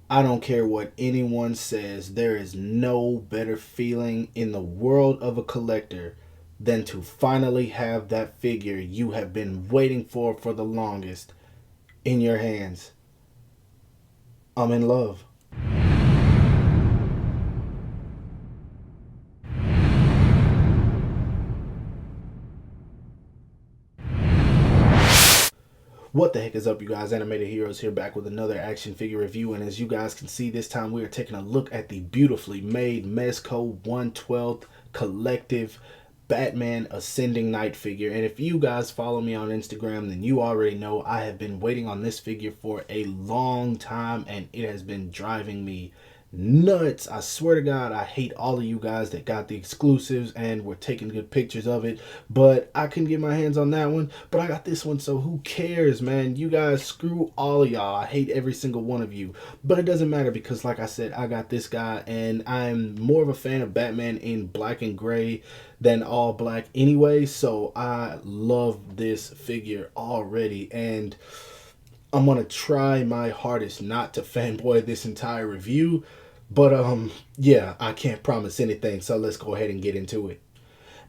I don't care what anyone says, there is no better feeling in the world of a collector than to finally have that figure you have been waiting for the longest in your hands. I'm in love. What the heck is up, you guys? Animated Heroes here, back with another action figure review. And as you guys can see, this time we are taking a look at the beautifully made MEZCO 1/12 collective Batman Ascending Knight figure. And if you guys follow me on Instagram, then you already know I have been waiting on this figure for a long time, and it has been driving me nuts. I swear to God, I hate all of you guys that got the exclusives and were taking good pictures of it, but I couldn't get my hands on that one. But I got this one, so who cares, man? You guys, screw all of y'all. I hate every single one of you, but it doesn't matter because, like I said, I got this guy, and I'm more of a fan of Batman in black and gray than all black anyway, so I love this figure already. And I'm gonna try my hardest not to fanboy this entire review, but yeah, I can't promise anything, so let's go ahead and get into it.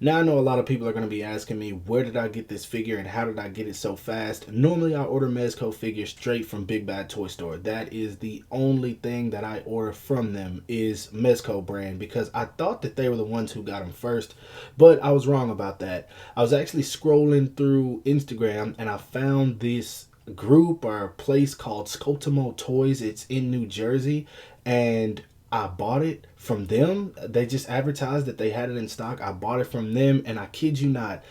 Now I know a lot of people are going to be asking me, where did I get this figure and how did I get it so fast? Normally I order MEZCO figures straight from Big Bad Toy Store. That is the only thing that I order from them is MEZCO brand, because I thought that they were the ones who got them first, but I was wrong about that. I was actually scrolling through Instagram and I found this group or place called Skotimo Toys. It's in New Jersey, and I bought it from them. They just advertised that they had it in stock. I bought it from them, and I kid you not,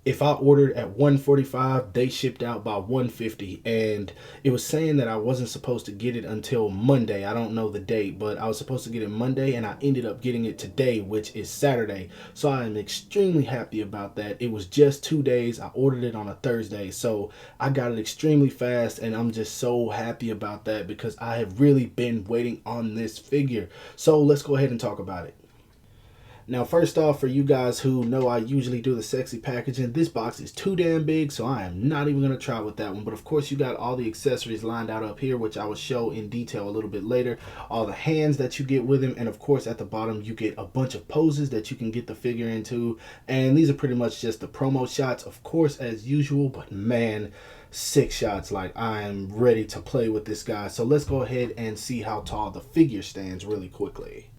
if I ordered at 145, they shipped out by 150, and it was saying that I wasn't supposed to get it until Monday. I don't know the date, but I was supposed to get it Monday, and I ended up getting it today, which is Saturday. So I am extremely happy about that. It was just 2 days. I ordered it on a Thursday, so I got it extremely fast, and I'm just so happy about that because I have really been waiting on this figure. So let's go ahead and talk about it. Now, first off, for you guys who know I usually do the sexy packaging, this box is too damn big, so I am not even going to try with that one. But of course, you got all the accessories lined out up here, which I will show in detail a little bit later. All the hands that you get with him, and of course, at the bottom, you get a bunch of poses that you can get the figure into. And these are pretty much just the promo shots, of course, as usual. But man, 6 shots, like I am ready to play with this guy. So let's go ahead and see how tall the figure stands really quickly.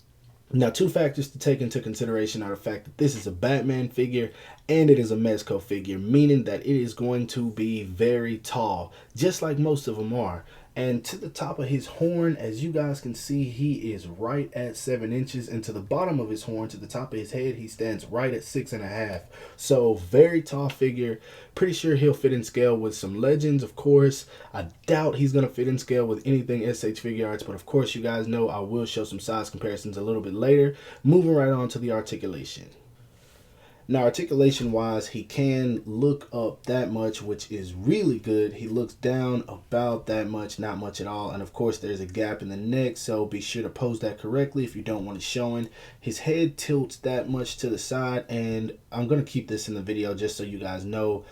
Now, two factors to take into consideration are the fact that this is a Batman figure and it is a MEZCO figure, meaning that it is going to be very tall, just like most of them are. And to the top of his horn, as you guys can see, he is right at 7 inches. And to the bottom of his horn, to the top of his head, he stands right at 6.5. So very tall figure. Pretty sure he'll fit in scale with some Legends, of course. I doubt he's going to fit in scale with anything SH Figure Arts. But of course, you guys know I will show some size comparisons a little bit later. Moving right on to the articulation. Now, articulation wise, he can look up that much, which is really good. He looks down about that much, not much at all. And of course, there's a gap in the neck, so be sure to pose that correctly if you don't want it showing. His head tilts that much to the side, and I'm going to keep this in the video just so you guys know.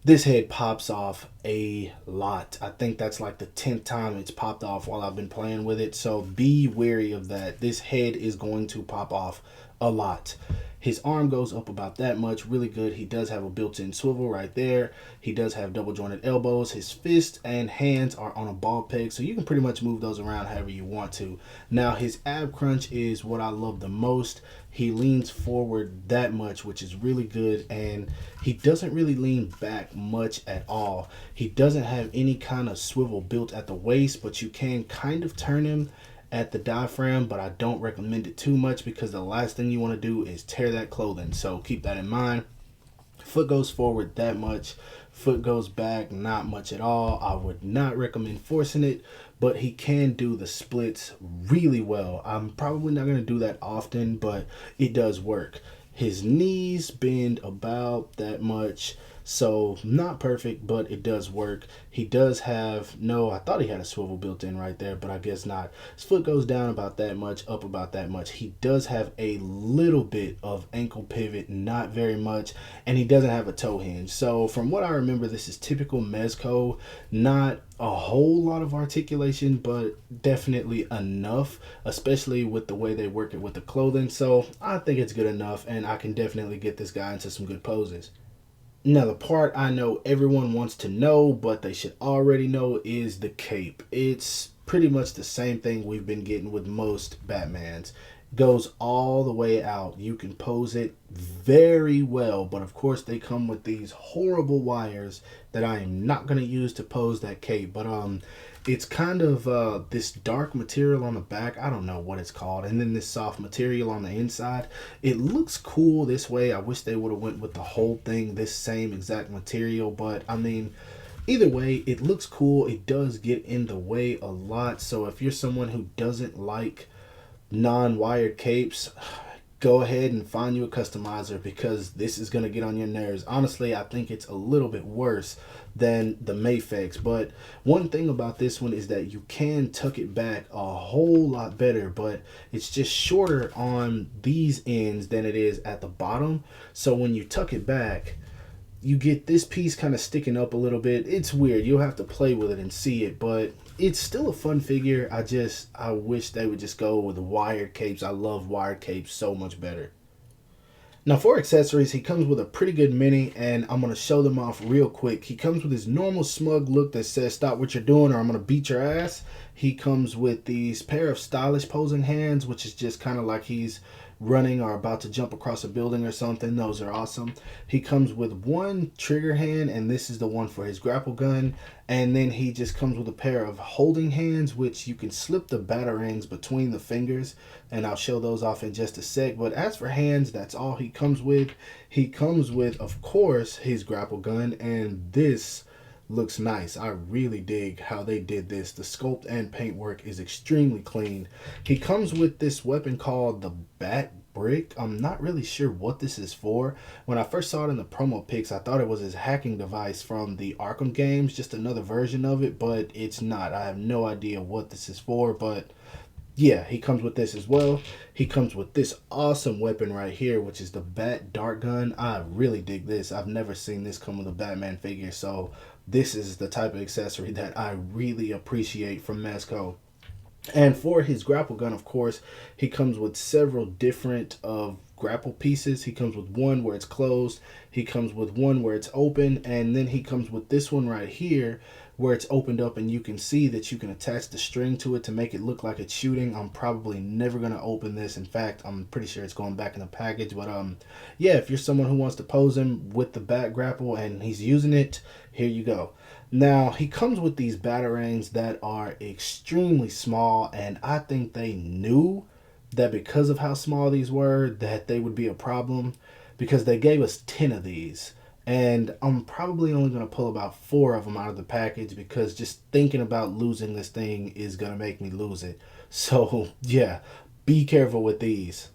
This head pops off a lot. I think that's like the 10th time it's popped off while I've been playing with it. So be wary of that. This head is going to pop off a lot. His arm goes up about that much. Really good. He does have a built-in swivel right there. He does have double jointed elbows. His fists and hands are on a ball peg, so you can pretty much move those around however you want to. Now, his ab crunch is what I love the most. He leans forward that much, which is really good, and he doesn't really lean back much at all. He doesn't have any kind of swivel built at the waist, but you can kind of turn him at the diaphragm, but I don't recommend it too much because the last thing you want to do is tear that clothing, so keep that in mind. Foot goes forward that much, foot goes back not much at all. I would not recommend forcing it, but he can do the splits really well. I'm probably not going to do that often, but it does work. His knees bend about that much, So not perfect, but it does work. He does have, no, I thought he had a swivel built in right there, but I guess not. His foot goes down about that much, up about that much. He does have a little bit of ankle pivot, not very much, and he doesn't have a toe hinge. So from what I remember, this is typical MEZCO. Not a whole lot of articulation, but definitely enough, especially with the way they work it with the clothing. So I think it's good enough, and I can definitely get this guy into some good poses. Now, the part I know everyone wants to know, but they should already know, is the cape. It's pretty much the same thing we've been getting with most Batmans. Goes all the way out. You can pose it very well, but of course they come with these horrible wires that I am not going to use to pose that cape. But it's kind of this dark material on the back. I don't know what it's called. And then this soft material on the inside. It looks cool this way. I wish they would have went with the whole thing this same exact material. But I mean, either way, it looks cool. It does get in the way a lot. So if you're someone who doesn't like non-wired capes, go ahead and find you a customizer, because this is going to get on your nerves. Honestly, I think it's a little bit worse than the Mafex. But one thing about this one is that you can tuck it back a whole lot better, but it's just shorter on these ends than it is at the bottom. So when you tuck it back, you get this piece kind of sticking up a little bit. It's weird. You'll have to play with it and see it, but it's still a fun figure. I wish they would just go with the wired capes. I love wired capes so much better. Now for accessories, he comes with a pretty good mini, and I'm going to show them off real quick. He comes with his normal smug look that says, "Stop what you're doing or I'm going to beat your ass." He comes with these pair of stylish posing hands, which is just kind of like he's running or about to jump across a building or something. Those are awesome. He comes with one trigger hand, and this is the one for his grapple gun. And then he just comes with a pair of holding hands, which you can slip the batarangs between the fingers, and I'll show those off in just a sec. But as for hands, that's all he comes with. He comes with, of course, his grapple gun, and this looks nice. I really dig how they did this. The sculpt and paint work is extremely clean. He comes with this weapon called the Bat Brick. I'm not really sure what this is for. When I first saw it in the promo pics, I thought it was his hacking device from the Arkham games, just another version of it, but it's not. I have no idea what this is for, but yeah, he comes with this as well. He comes with this awesome weapon right here, which is the Bat Dart Gun. I really dig this. I've never seen this come with a Batman figure, so this is the type of accessory that I really appreciate from MEZCO. And for his grapple gun, of course, he comes with several different grapple pieces. He comes with one where it's closed. He comes with one where it's open. And then he comes with this one right here where it's opened up, and you can see that you can attach the string to it to make it look like it's shooting. I'm probably never going to open this. In fact, I'm pretty sure it's going back in the package. But yeah, if you're someone who wants to pose him with the bat grapple and he's using it, here you go. Now, he comes with these batarangs that are extremely small, and I think they knew that because of how small these were, that they would be a problem, because they gave us 10 of these. And I'm probably only going to pull about 4 of them out of the package, because just thinking about losing this thing is going to make me lose it. So, yeah, be careful with these.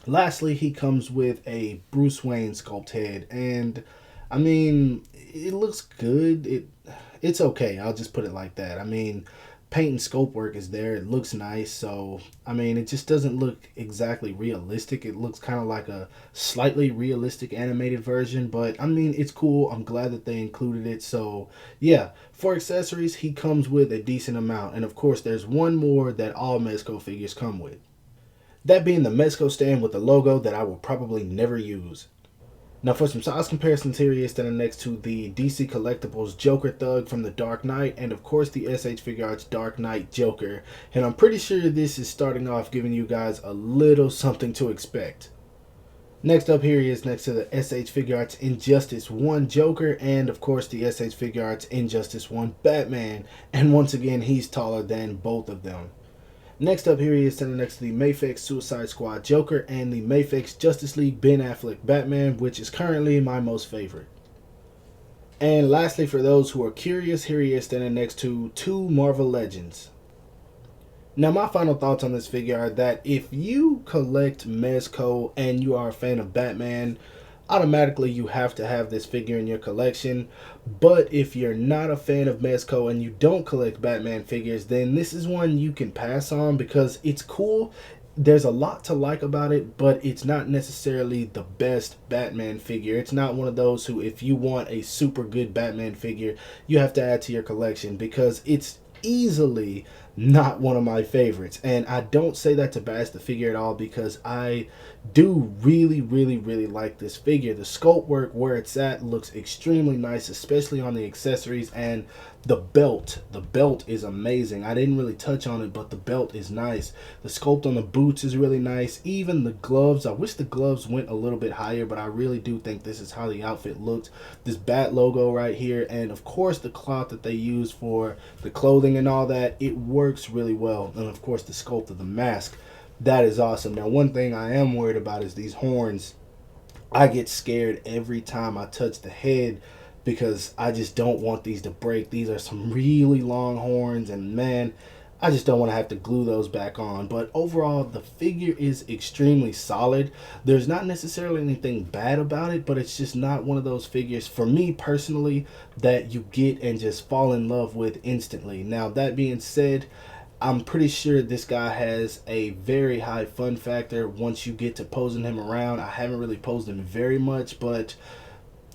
Lastly, he comes with a Bruce Wayne sculpt head, and I mean, it looks good. It's okay. I'll just put it like that. I mean, paint and scope work is there. It looks nice. So, I mean, it just doesn't look exactly realistic. It looks kind of like a slightly realistic animated version. But, I mean, it's cool. I'm glad that they included it. So, yeah. For accessories, he comes with a decent amount. And, of course, there's one more that all MEZCO figures come with. That being the MEZCO stand with the logo that I will probably never use. Now for some size comparisons, here he is standing next to the DC Collectibles Joker Thug from the Dark Knight, and of course the SH Figuarts Dark Knight Joker. And I'm pretty sure this is starting off giving you guys a little something to expect. Next up, here he is next to the SH Figuarts Injustice 1 Joker, and of course the SH Figuarts Injustice 1 Batman. And once again, he's taller than both of them. Next up, here he is standing next to the Mafex Suicide Squad Joker and the Mafex Justice League Ben Affleck Batman, which is currently my most favorite. And lastly, for those who are curious, here he is standing next to 2 Marvel Legends. Now, my final thoughts on this figure are that if you collect MEZCO and you are a fan of Batman, automatically you have to have this figure in your collection. But if you're not a fan of MEZCO and you don't collect Batman figures, then this is one you can pass on because it's cool. There's a lot to like about it, but it's not necessarily the best Batman figure. It's not one of those who, if you want a super good Batman figure, you have to add to your collection, because it's easily not one of my favorites. And I don't say that to bash the figure at all, because I do really like this figure. The sculpt work where it's at looks extremely nice, especially on the accessories. And the belt is amazing. I didn't really touch on it, but the belt is nice. The sculpt on the boots is really nice. Even the gloves, I wish the gloves went a little bit higher, but I really do think this is how the outfit looked. This bat logo right here, and of course the cloth that they use for the clothing and all that, it works really well. And of course the sculpt of the mask, that is awesome. Now, one thing I am worried about is these horns. I get scared every time I touch the head, because I just don't want these to break. These are some really long horns, and man, I just don't want to have to glue those back on. But overall, the figure is extremely solid. There's not necessarily anything bad about it, but it's just not one of those figures, for me personally, that you get and just fall in love with instantly. Now, that being said, I'm pretty sure this guy has a very high fun factor once you get to posing him around. I haven't really posed him very much, but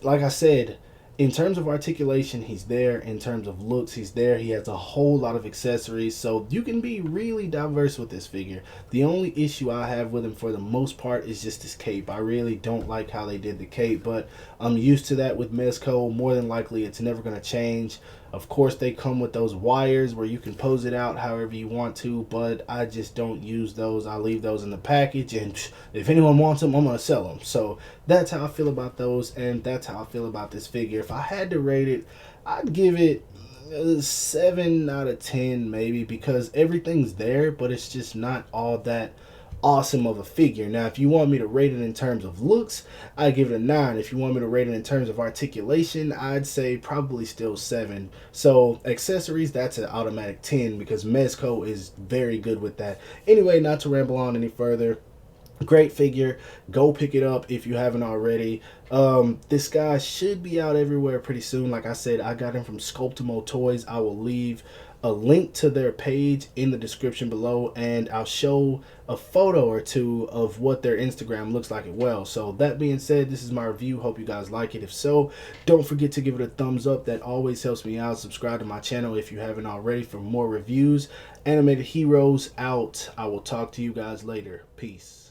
like I said, in terms of articulation, he's there. In terms of looks, he's there. He has a whole lot of accessories, so you can be really diverse with this figure. The only issue I have with him for the most part is just his cape. I really don't like how they did the cape, but I'm used to that with MEZCO. More than likely, it's never going to change. Of course, they come with those wires where you can pose it out however you want to, but I just don't use those. I leave those in the package, and if anyone wants them, I'm going to sell them. So that's how I feel about those, and that's how I feel about this figure. If I had to rate it, I'd give it a 7 out of 10 maybe, because everything's there, but it's just not all that awesome of a figure. Now, if you want me to rate it in terms of looks, I'd give it a 9. If you want me to rate it in terms of articulation, I'd say probably still 7. So accessories, that's an automatic 10, because MEZCO is very good with that. Anyway, not to ramble on any further, great figure. Go pick it up if you haven't already. This guy should be out everywhere pretty soon. Like I said, I got him from Sculptimo Toys. I will leave a link to their page in the description below, and I'll show a photo or two of what their Instagram looks like as well. So that being said, this is my review. Hope you guys like it. If so, don't forget to give it a thumbs up. That always helps me out. Subscribe to my channel if you haven't already for more reviews. Animated Heroes out. I will talk to you guys later. Peace.